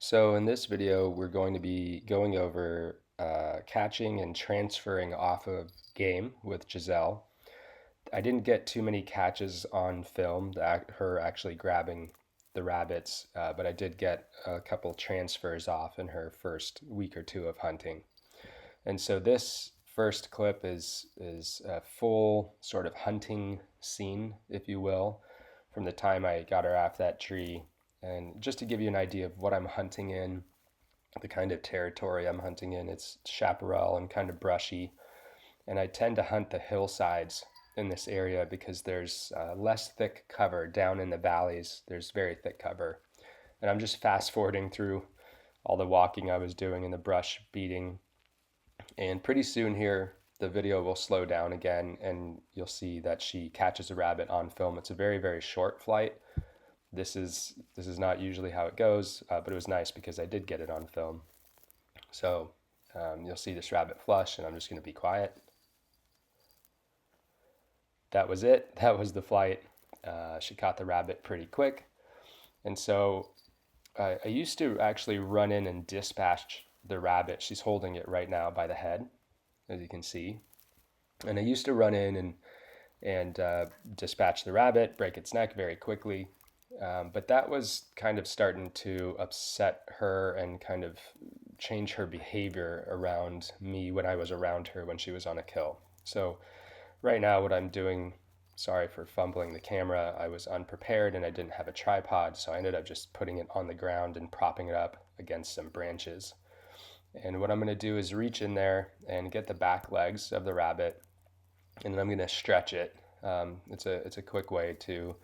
So in this video, we're going to be going over catching and transferring off of game with Giselle. I didn't get too many catches on film, her actually grabbing the rabbits, but I did get a couple transfers off in her first week or two of hunting. And so this first clip is a full sort of hunting scene, if you will, from the time I got her off that tree. And just to give you an idea of what I'm hunting in, the kind of territory I'm hunting in, it's chaparral and kind of brushy. And I tend to hunt the hillsides in this area because there's less thick cover down in the valleys. There's very thick cover. And I'm just fast forwarding through all the walking I was doing in the brush beating. And pretty soon here, the video will slow down again and you'll see that she catches a rabbit on film. It's a very, very short flight. This is not usually how it goes, but it was nice because I did get it on film. So you'll see this rabbit flush, and I'm just going to be quiet. That was it. That was the flight. She caught the rabbit pretty quick. And so I used to actually run in and dispatch the rabbit. She's holding it right now by the head, as you can see. And I used to run in and dispatch the rabbit, break its neck very quickly. But that was kind of starting to upset her and kind of change her behavior around me when I was around her when she was on a kill. So right now what I'm doing, sorry for fumbling the camera, I was unprepared and I didn't have a tripod, so I ended up just putting it on the ground and propping it up against some branches. And what I'm going to do is reach in there and get the back legs of the rabbit, and then I'm going to stretch it. It's a quick way to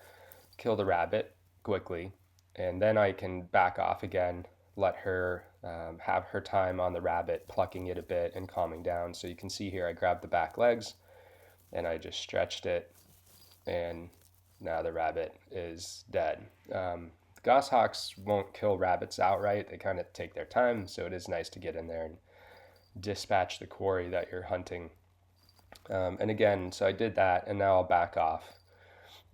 kill the rabbit quickly, and then I can back off again, let her have her time on the rabbit, plucking it a bit and calming down. So you can see here I grabbed the back legs and I just stretched it, and now the rabbit is dead. Goshawks won't kill rabbits outright. They kind of take their time, so it is nice to get in there and dispatch the quarry that you're hunting. And again, so I did that, and now I'll back off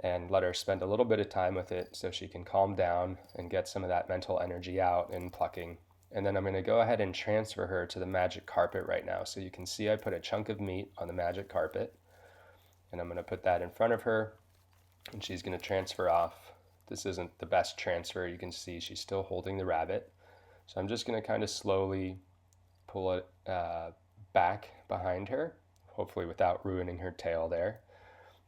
and let her spend a little bit of time with it so she can calm down and get some of that mental energy out in plucking. And then I'm going to go ahead and transfer her to the magic carpet right now. So you can see I put a chunk of meat on the magic carpet, and I'm going to put that in front of her, and she's going to transfer off. This isn't the best transfer. You can see she's still holding the rabbit. So I'm just going to kind of slowly pull it back behind her, hopefully without ruining her tail there.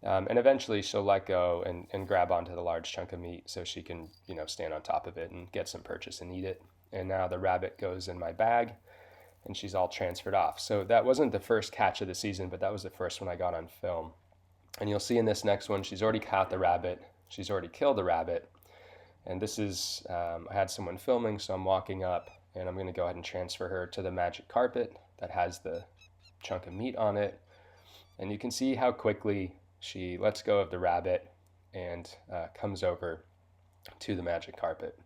And eventually she'll let go and grab onto the large chunk of meat so she can, stand on top of it and get some purchase and eat it. And now the rabbit goes in my bag and she's all transferred off. So that wasn't the first catch of the season, but that was the first one I got on film. And you'll see in this next one, she's already caught the rabbit. She's already killed the rabbit. And this is, I had someone filming, so I'm walking up and I'm going to go ahead and transfer her to the magic carpet that has the chunk of meat on it. And you can see how quickly she lets go of the rabbit and comes over to the magic carpet.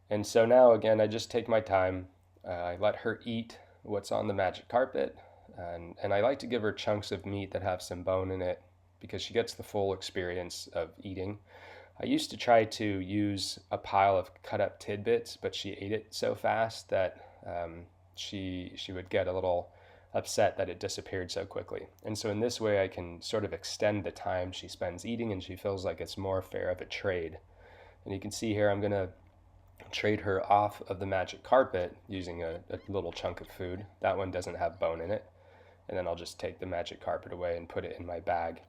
And so now again, I just take my time. I let her eat what's on the magic carpet, and I like to give her chunks of meat that have some bone in it because she gets the full experience of eating. I used to try to use a pile of cut up tidbits, but she ate it so fast that she would get a little upset that it disappeared so quickly. And so in this way I can sort of extend the time she spends eating, and she feels like it's more fair of a trade. And you can see here I'm going to trade her off of the magic carpet using a little chunk of food. That one doesn't have bone in it. And then I'll just take the magic carpet away and put it in my bag.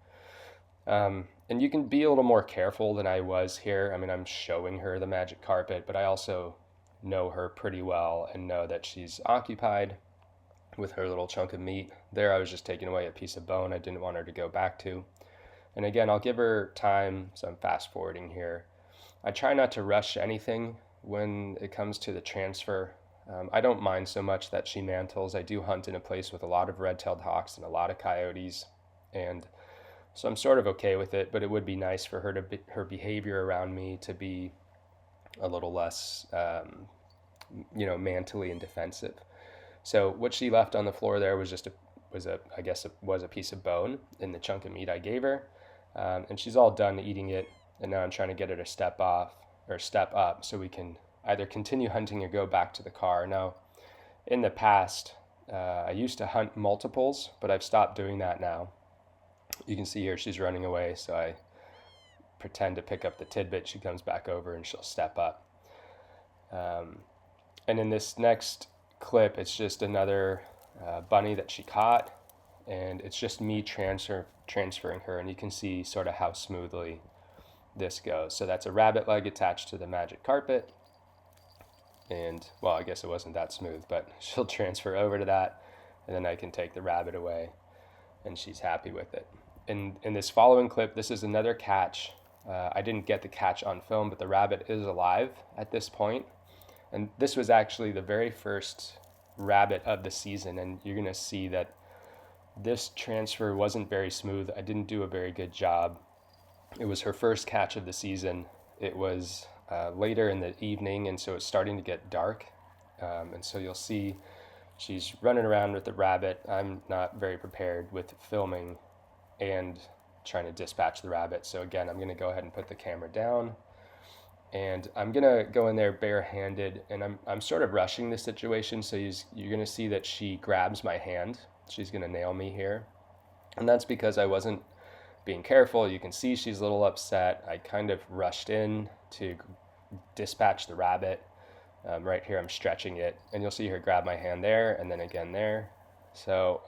And you can be a little more careful than I was here. I mean, I'm showing her the magic carpet, but I also know her pretty well and know that she's occupied with her little chunk of meat. There I was just taking away a piece of bone I didn't want her to go back to. And again, I'll give her time, so I'm fast forwarding here. I try not to rush anything when it comes to the transfer. I don't mind so much that she mantles. I do hunt in a place with a lot of red-tailed hawks and a lot of coyotes, and so I'm sort of okay with it, but it would be nice for her behavior around me to be a little less, mantly and defensive. So what she left on the floor there was a piece of bone in the chunk of meat I gave her, and she's all done eating it. And now I'm trying to get her to step up so we can either continue hunting or go back to the car. Now, in the past, I used to hunt multiples, but I've stopped doing that now. You can see here she's running away, so I pretend to pick up the tidbit. She comes back over and she'll step up. And in this next clip, it's just another bunny that she caught, and it's just me transferring her, and you can see sort of how smoothly this goes. So that's a rabbit leg attached to the magic carpet, and well, I guess it wasn't that smooth, but she'll transfer over to that, and then I can take the rabbit away, and she's happy with it. In this following clip, this is another catch. I didn't get the catch on film, but the rabbit is alive at this point. And this was actually the very first rabbit of the season, and you're going to see that this transfer wasn't very smooth. I didn't do a very good job. It was her first catch of the season. It was later in the evening, and so it's starting to get dark. And so you'll see she's running around with the rabbit. I'm not very prepared with filming and trying to dispatch the rabbit. So again, I'm going to go ahead and put the camera down. And I'm going to go in there barehanded, and I'm sort of rushing the situation, so you're going to see that she grabs my hand. She's going to nail me here. And that's because I wasn't being careful. You can see she's a little upset. I kind of rushed in to dispatch the rabbit. Right here I'm stretching it, and you'll see her grab my hand there, and then again there. So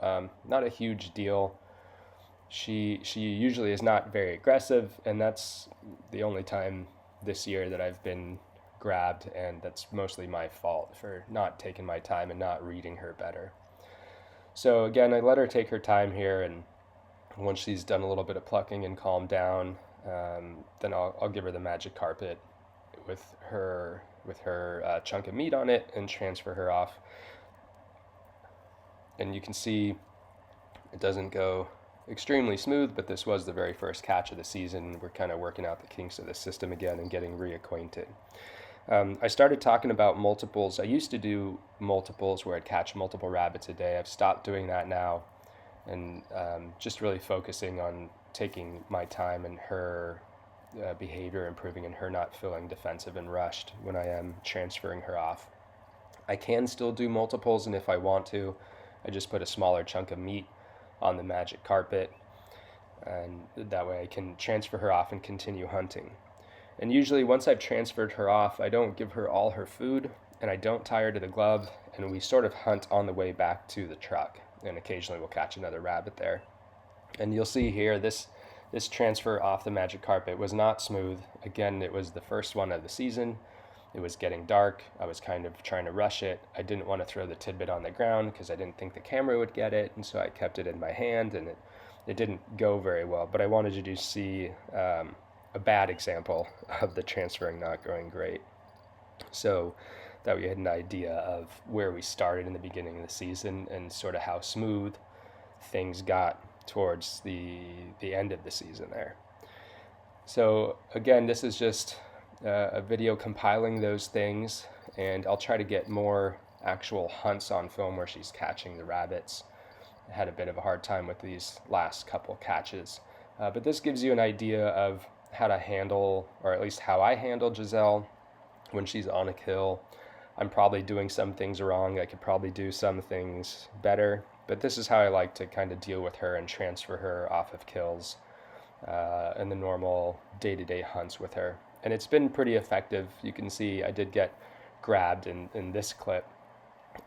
not a huge deal. She usually is not very aggressive, and that's the only time this year that I've been grabbed, and that's mostly my fault for not taking my time and not reading her better. So again, I let her take her time here, and once she's done a little bit of plucking and calmed down, then I'll give her the magic carpet with her chunk of meat on it and transfer her off. And you can see it doesn't go extremely smooth, but this was the very first catch of the season. We're kind of working out the kinks of the system again and getting reacquainted. I started talking about multiples. I used to do multiples where I'd catch multiple rabbits a day. I've stopped doing that now, and just really focusing on taking my time and her behavior improving and her not feeling defensive and rushed when I am transferring her off. I can still do multiples, and if I want to, I just put a smaller chunk of meat on the magic carpet, and that way I can transfer her off and continue hunting. And usually once I've transferred her off, I don't give her all her food, and I don't tie her to the glove, and we sort of hunt on the way back to the truck, and occasionally we'll catch another rabbit there. And you'll see here this transfer off the magic carpet was not smooth. Again, it was the first one of the season. It was getting dark. I was kind of trying to rush it. I didn't want to throw the tidbit on the ground because I didn't think the camera would get it, and so I kept it in my hand, and it didn't go very well. But I wanted you to see a bad example of the transferring not going great, so that we had an idea of where we started in the beginning of the season and sort of how smooth things got towards the end of the season there. So again, this is just a video compiling those things, and I'll try to get more actual hunts on film where she's catching the rabbits. I had a bit of a hard time with these last couple catches, but this gives you an idea of how to handle, or at least how I handle Giselle when she's on a kill. I'm probably doing some things wrong. I could probably do some things better, but this is how I like to kind of deal with her and transfer her off of kills in the normal day-to-day hunts with her. And it's been pretty effective. You can see I did get grabbed in this clip,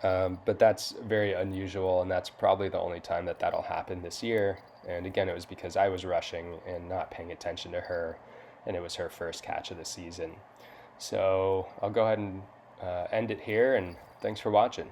but that's very unusual, and that's probably the only time that that'll happen this year. And again, it was because I was rushing and not paying attention to her, and it was her first catch of the season. So I'll go ahead and end it here, and thanks for watching.